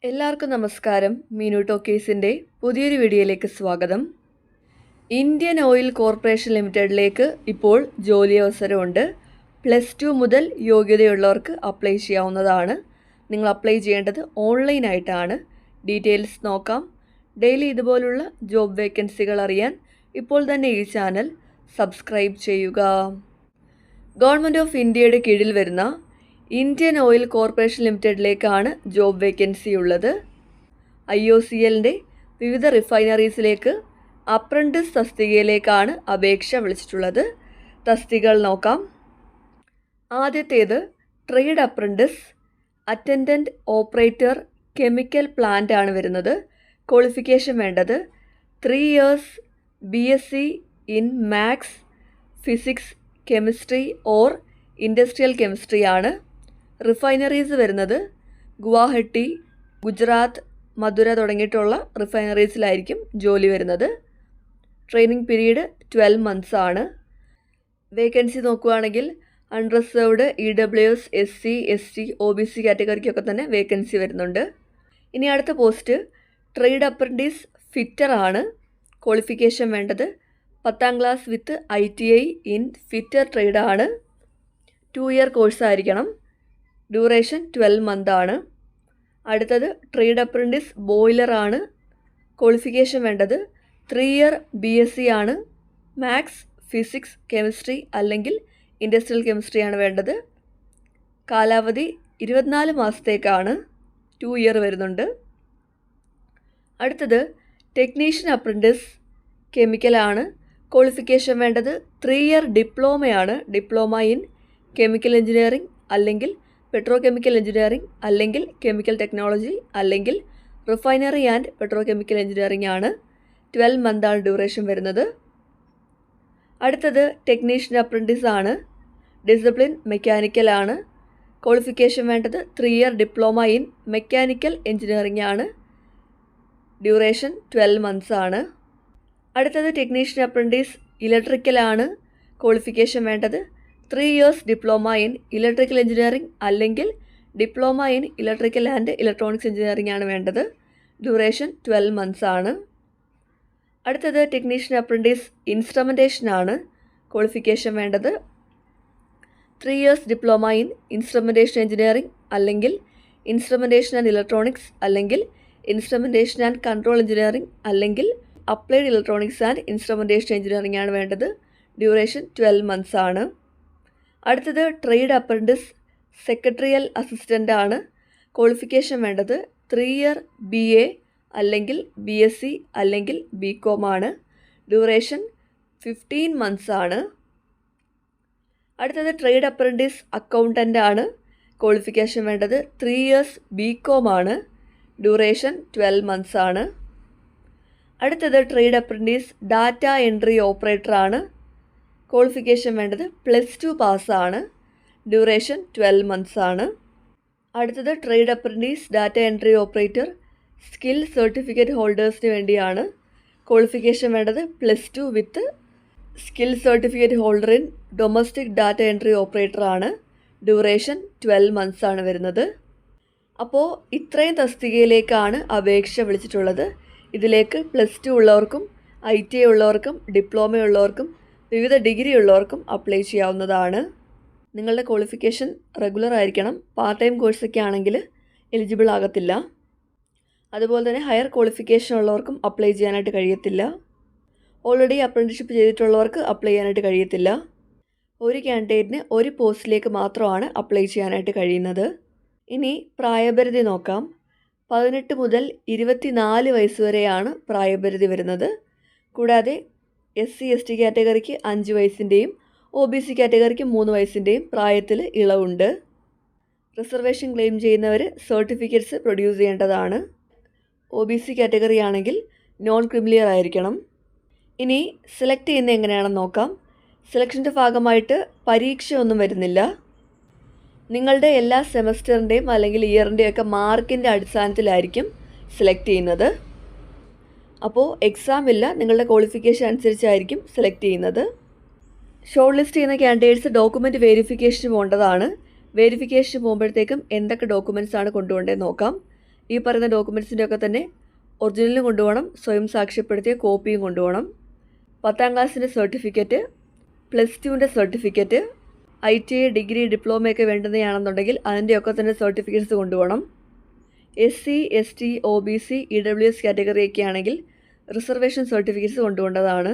എല്ലാവർക്കും നമസ്കാരം. മീനു ടോക്കീസിൻ്റെ പുതിയൊരു വീഡിയോയിലേക്ക് സ്വാഗതം. ഇന്ത്യൻ ഓയിൽ കോർപ്പറേഷൻ ലിമിറ്റഡിലേക്ക് ഇപ്പോൾ ജോലി അവസരമുണ്ട്. +2 മുതൽ യോഗ്യതയുള്ളവർക്ക് അപ്ലൈ ചെയ്യാവുന്നതാണ്. നിങ്ങൾ അപ്ലൈ ചെയ്യേണ്ടത് ഓൺലൈനായിട്ടാണ്. ഡീറ്റെയിൽസ് നോക്കാം. ഡെയിലി ഇതുപോലുള്ള ജോബ് വേക്കൻസികൾ അറിയാൻ ഇപ്പോൾ തന്നെ ഈ ചാനൽ സബ്സ്ക്രൈബ് ചെയ്യുക. ഗവൺമെൻറ് ഓഫ് ഇന്ത്യയുടെ കീഴിൽ വരുന്ന ഇന്ത്യൻ ഓയിൽ കോർപ്പറേഷൻ ലിമിറ്റഡിലേക്കാണ് ജോബ് വേക്കൻസി ഉള്ളത്. IOCLൻ്റെ വിവിധ റിഫൈനറീസിലേക്ക് അപ്രൻറ്റിസ് തസ്തികയിലേക്കാണ് അപേക്ഷ വിളിച്ചിട്ടുള്ളത്. തസ്തികകൾ നോക്കാം. ആദ്യത്തേത് trade apprentice attendant operator chemical plant ആണ് വരുന്നത്. ക്വാളിഫിക്കേഷൻ വേണ്ടത് 3 years BSc in maths, physics, chemistry or industrial chemistry ആണ്. റിഫൈനറീസ് വരുന്നത് ഗുവാഹട്ടി, ഗുജറാത്ത്, മധുര തുടങ്ങിയിട്ടുള്ള റിഫൈനറീസിലായിരിക്കും ജോലി വരുന്നത്. ട്രെയിനിങ് പീരീഡ് 12 months ആണ്. വേക്കൻസി നോക്കുകയാണെങ്കിൽ unreserved, EWS, SC, ST, OBC കാറ്റഗറിക്കൊക്കെ തന്നെ വേക്കൻസി വരുന്നുണ്ട്. ഇനി അടുത്ത പോസ്റ്റ് ട്രേഡ് അപ്രൻറ്റീസ് ഫിറ്റർ ആണ്. ക്വാളിഫിക്കേഷൻ വേണ്ടത് 10th class with ITI in fitter trade ആണ്. 2 year കോഴ്സ് ആയിരിക്കണം. ഡ്യൂറേഷൻ 12 months ആണ്. അടുത്തത് ട്രേഡ് അപ്രൻറ്റീസ് ബോയിലർ ആണ്. ക്വാളിഫിക്കേഷൻ വേണ്ടത് 3 year BSc ആണ്. മാത്സ്, ഫിസിക്സ്, കെമിസ്ട്രി അല്ലെങ്കിൽ ഇൻഡസ്ട്രിയൽ കെമിസ്ട്രി ആണ് വേണ്ടത്. കാലാവധി 24 മാസത്തേക്കാണ്. 2 year വരുന്നുണ്ട്. അടുത്തത് ടെക്നീഷ്യൻ അപ്രൻറ്റീസ് കെമിക്കലാണ്. ക്വാളിഫിക്കേഷൻ വേണ്ടത് 3 year ഡിപ്ലോമയാണ്. ഡിപ്ലോമ ഇൻ കെമിക്കൽ എഞ്ചിനീയറിംഗ് അല്ലെങ്കിൽ പെട്രോ കെമിക്കൽ എഞ്ചിനീയറിംഗ് അല്ലെങ്കിൽ കെമിക്കൽ ടെക്നോളജി അല്ലെങ്കിൽ refinery and petrochemical engineering ആണ്. 12 months ആണ് ഡ്യൂറേഷൻ വരുന്നത്. അടുത്തത് ടെക്നീഷ്യൻ അപ്രൻറ്റീസ് ആണ്. ഡിസിപ്ലിൻ മെക്കാനിക്കൽ ആണ്. ക്വാളിഫിക്കേഷൻ വേണ്ടത് 3 year diploma in mechanical engineering ആണ്. ഡ്യൂറേഷൻ 12 months ആണ്. അടുത്തത് ടെക്നീഷ്യൻ അപ്രൻറ്റീസ് ഇലക്ട്രിക്കൽ ആണ്. ക്വാളിഫിക്കേഷൻ വേണ്ടത് 3 years diploma in electrical engineering അല്ലെങ്കിൽ diploma in electrical and electronics engineering ആണ് വേണ്ടത്. ഡ്യൂറേഷൻ 12 months ആണ്. അടുത്തത് ടെക്നീഷ്യൻ അപ്രൻറ്റീസ് ഇൻസ്ട്രുമെൻറ്റേഷൻ ആണ്. ക്വാളിഫിക്കേഷൻ വേണ്ടത് 3 years diploma in instrumentation engineering അല്ലെങ്കിൽ ഇൻസ്ട്രുമെൻറ്റേഷൻ ആൻഡ് ഇലക്ട്രോണിക്സ് അല്ലെങ്കിൽ ഇൻസ്ട്രുമെൻറ്റേഷൻ ആൻഡ് കൺട്രോൾ എഞ്ചിനീയറിംഗ് അല്ലെങ്കിൽ applied electronics and instrumentation engineering ആണ് വേണ്ടത്. ഡ്യൂറേഷൻ 12 months ആണ്. അടുത്തത് ട്രേഡ് അപ്രൻറ്റീസ് സെക്രട്ടറിയൽ അസിസ്റ്റൻ്റ് ആണ്. ക്വാളിഫിക്കേഷൻ വേണ്ടത് 3 year BA അല്ലെങ്കിൽ BSc അല്ലെങ്കിൽ BCom ആണ്. ഡ്യൂറേഷൻ 15 months ആണ്. അടുത്തത് ട്രേഡ് അപ്രൻറ്റീസ് അക്കൗണ്ടൻ്റ് ആണ്. ക്വാളിഫിക്കേഷൻ വേണ്ടത് 3 years BCom ആണ്. ഡ്യൂറേഷൻ 12 months ആണ്. അടുത്തത് trade apprentice data entry operator ആണ്. ക്വാളിഫിക്കേഷൻ വേണ്ടത് +2 പാസ്സാണ്. ഡ്യൂറേഷൻ 12 months ആണ്. അടുത്തത് trade apprentice data entry operator skill certificate ഹോൾഡേഴ്സിന് വേണ്ടിയാണ്. ക്വാളിഫിക്കേഷൻ വേണ്ടത് +2 with skill certificate holder in domestic data entry operator ആണ്. ഡ്യൂറേഷൻ 12 months ആണ് വരുന്നത്. അപ്പോൾ ഇത്രയും തസ്തികയിലേക്കാണ് അപേക്ഷ വിളിച്ചിട്ടുള്ളത്. ഇതിലേക്ക് +2 ഉള്ളവർക്കും ITI ഉള്ളവർക്കും ഡിപ്ലോമ ഉള്ളവർക്കും വിവിധ ഡിഗ്രി ഉള്ളവർക്കും അപ്ലൈ ചെയ്യാവുന്നതാണ്. നിങ്ങളുടെ ക്വാളിഫിക്കേഷൻ റെഗുലർ ആയിരിക്കണം. പാർട്ട് ടൈം കോഴ്സൊക്കെ ആണെങ്കിൽ എലിജിബിൾ ആകത്തില്ല. അതുപോലെ തന്നെ ഹയർ ക്വാളിഫിക്കേഷൻ ഉള്ളവർക്കും അപ്ലൈ ചെയ്യാനായിട്ട് കഴിയത്തില്ല. ഓൾറെഡി അപ്രൻറ്റിഷിപ്പ് ചെയ്തിട്ടുള്ളവർക്ക് അപ്ലൈ ചെയ്യാനായിട്ട് കഴിയത്തില്ല. ഒരു കാൻഡിഡേറ്റിന് ഒരു പോസ്റ്റിലേക്ക് മാത്രമാണ് അപ്ലൈ ചെയ്യാനായിട്ട് കഴിയുന്നത്. ഇനി പ്രായപരിധി നോക്കാം. 18 മുതൽ 24 വയസ്സ് വരെയാണ് പ്രായപരിധി വരുന്നത്. കൂടാതെ SC ST കാറ്റഗറിക്ക് 5 വയസ്സിൻ്റെയും OBC കാറ്റഗറിക്ക് 3 വയസ്സിൻ്റെയും പ്രായത്തിൽ ഇളവുണ്ട്. റിസർവേഷൻ ക്ലെയിം ചെയ്യുന്നവർ സർട്ടിഫിക്കറ്റ്സ് പ്രൊഡ്യൂസ് ചെയ്യേണ്ടതാണ്. OBC കാറ്റഗറി ആണെങ്കിൽ നോൺ ക്രിമിലിയർ ആയിരിക്കണം. ഇനി സെലക്ട് ചെയ്യുന്നത് എങ്ങനെയാണെന്ന് നോക്കാം. സെലക്ഷൻ്റെ ഭാഗമായിട്ട് പരീക്ഷ ഒന്നും വരുന്നില്ല. നിങ്ങളുടെ എല്ലാ സെമസ്റ്ററിൻ്റെയും അല്ലെങ്കിൽ ഇയറിൻ്റെയൊക്കെ മാർക്കിൻ്റെ അടിസ്ഥാനത്തിലായിരിക്കും സെലക്ട് ചെയ്യുന്നത്. അപ്പോൾ എക്സാം ഇല്ല, നിങ്ങളുടെ ക്വാളിഫിക്കേഷൻ അനുസരിച്ചായിരിക്കും സെലക്ട് ചെയ്യുന്നത്. ഷോർട്ട് ലിസ്റ്റ് ചെയ്യുന്ന കാൻഡിഡേറ്റ്സ് ഡോക്യുമെൻറ്റ് വെരിഫിക്കേഷന് പോകേണ്ടതാണ്. വെരിഫിക്കേഷന് പോകുമ്പോഴത്തേക്കും എന്തൊക്കെ ഡോക്യുമെൻറ്റ്സ് ആണ് കൊണ്ടുപോകേണ്ടതെന്ന് നോക്കാം. ഈ പറയുന്ന ഡോക്യുമെൻറ്റ്സിൻ്റെ ഒക്കെ തന്നെ ഒറിജിനലും കൊണ്ടുപോകണം, സ്വയം സാക്ഷ്യപ്പെടുത്തിയ കോപ്പിയും കൊണ്ടുപോകണം. 10ാം ക്ലാസ്സിൻ്റെ സർട്ടിഫിക്കറ്റ്, +2ൻ്റെ സർട്ടിഫിക്കറ്റ്, ITI ഡിഗ്രി ഡിപ്ലോമയൊക്കെ വേണ്ടുന്നതാണെന്നുണ്ടെങ്കിൽ അതിൻ്റെയൊക്കെ തന്നെ സർട്ടിഫിക്കറ്റ്സ് കൊണ്ടുപോകണം. SC ST OBC EWS കാറ്റഗറിയൊക്കെ ആണെങ്കിൽ റിസർവേഷൻ സർട്ടിഫിക്കറ്റ്സ് കൊണ്ടുപോകേണ്ടതാണ്.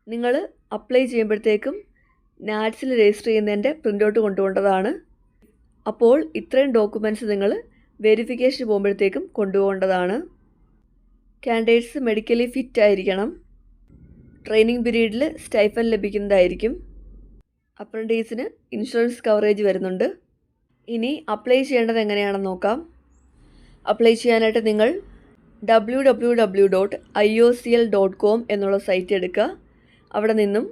നിങ്ങൾ അപ്ലൈ ചെയ്യുമ്പോഴത്തേക്കും നാറ്റ്സിൽ രജിസ്റ്റർ ചെയ്യുന്നതിൻ്റെ പ്രിൻ്റ് കൊണ്ടുപോകേണ്ടതാണ്. അപ്പോൾ ഇത്രയും ഡോക്യുമെൻറ്റ്സ് നിങ്ങൾ വെരിഫിക്കേഷന് പോകുമ്പോഴത്തേക്കും കൊണ്ടുപോകേണ്ടതാണ്. കാൻഡിഡേറ്റ്സ് മെഡിക്കലി ഫിറ്റ് ആയിരിക്കണം. ട്രെയിനിങ് പീരീഡിൽ സ്റ്റൈഫൻ ലഭിക്കുന്നതായിരിക്കും. അപ്രൻറ്റീസിന് ഇൻഷുറൻസ് കവറേജ് വരുന്നുണ്ട്. ഇനി അപ്ലൈ ചെയ്യേണ്ടത് എങ്ങനെയാണെന്ന് നോക്കാം. അപ്ലൈ ചെയ്യാനായിട്ട് നിങ്ങൾ www.iocl.com എന്നുള്ള സൈറ്റ് എടുക്കുക. അവിടെ നിന്നും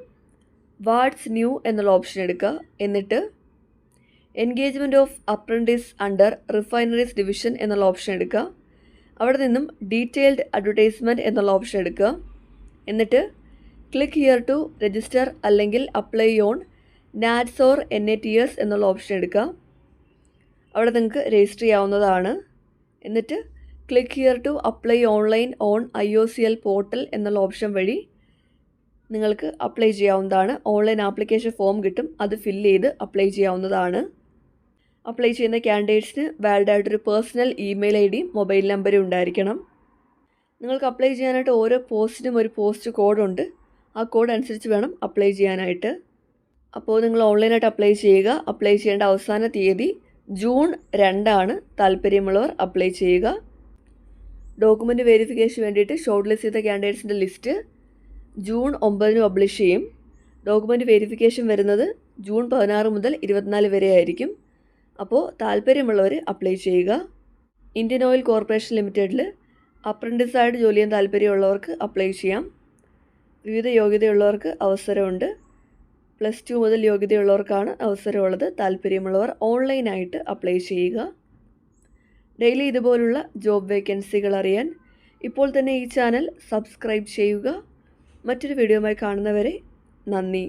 വാട്ട്സ് ന്യൂ എന്നുള്ള ഓപ്ഷൻ എടുക്കുക. എന്നിട്ട് engagement of apprentice under refineries division എന്നുള്ള ഓപ്ഷൻ എടുക്കുക. അവിടെ നിന്നും ഡീറ്റെയിൽഡ് അഡ്വർടൈസ്മെൻറ്റ് എന്നുള്ള ഓപ്ഷൻ എടുക്കുക. എന്നിട്ട് ക്ലിക്ക് ഹിയർ ടു രജിസ്റ്റർ അല്ലെങ്കിൽ apply on NATS or NATS എന്നുള്ള ഓപ്ഷൻ എടുക്കുക. അവിടെ നിങ്ങൾക്ക് രജിസ്റ്റർ ചെയ്യാവുന്നതാണ്. എന്നിട്ട് click here to apply online on IOCL portal എന്നുള്ള ഓപ്ഷൻ വഴി നിങ്ങൾക്ക് അപ്ലൈ ചെയ്യാവുന്നതാണ്. ഓൺലൈൻ ആപ്ലിക്കേഷൻ ഫോം കിട്ടും, അത് ഫില്ല് ചെയ്ത് അപ്ലൈ ചെയ്യാവുന്നതാണ്. അപ്ലൈ ചെയ്യുന്ന കാൻഡിഡേറ്റ്സിന് വാലിഡ് ആയിട്ടൊരു പേഴ്സണൽ ഇമെയിൽ ID മൊബൈൽ നമ്പറും ഉണ്ടായിരിക്കണം. നിങ്ങൾക്ക് അപ്ലൈ ചെയ്യാനായിട്ട് ഓരോ പോസ്റ്റിനും ഒരു പോസ്റ്റ് കോഡുണ്ട്. ആ കോഡ് അനുസരിച്ച് വേണം അപ്ലൈ ചെയ്യാനായിട്ട്. അപ്പോൾ നിങ്ങൾ ഓൺലൈനായിട്ട് അപ്ലൈ ചെയ്യുക. അപ്ലൈ ചെയ്യേണ്ട അവസാന തീയതി ജൂൺ 2 താല്പര്യമുള്ളവർ അപ്ലൈ ചെയ്യുക. ഡോക്യുമെൻ്റ് വെരിഫിക്കേഷന് വേണ്ടിയിട്ട് ഷോർട്ട് ലിസ്റ്റ് ചെയ്ത കാൻഡിഡേറ്റ്സിൻ്റെ ലിസ്റ്റ് ജൂൺ 9 പബ്ലിഷ് ചെയ്യും. ഡോക്യുമെൻ്റ് വെരിഫിക്കേഷൻ വരുന്നത് ജൂൺ 16 മുതൽ 24 വരെ ആയിരിക്കും. അപ്പോൾ താല്പര്യമുള്ളവർ അപ്ലൈ ചെയ്യുക. ഇന്ത്യൻ ഓയിൽ കോർപ്പറേഷൻ ലിമിറ്റഡിൽ അപ്രൻറ്റീസായിട്ട് ജോലി ചെയ്യാൻ താല്പര്യമുള്ളവർക്ക് അപ്ലൈ ചെയ്യാം. വിവിധ യോഗ്യതയുള്ളവർക്ക് അവസരമുണ്ട്. +2 മുതൽ യോഗ്യതയുള്ളവർക്കാണ് അവസരമുള്ളത്. താല്പര്യമുള്ളവർ ഓൺലൈനായിട്ട് അപ്ലൈ ചെയ്യുക. ഡെയിലി ഇതുപോലുള്ള ജോബ് വേക്കൻസികൾ അറിയാൻ ഇപ്പോൾ തന്നെ ഈ ചാനൽ സബ്സ്ക്രൈബ് ചെയ്യുക. മറ്റൊരു വീഡിയോയുമായി കാണുന്നവരെ നന്ദി.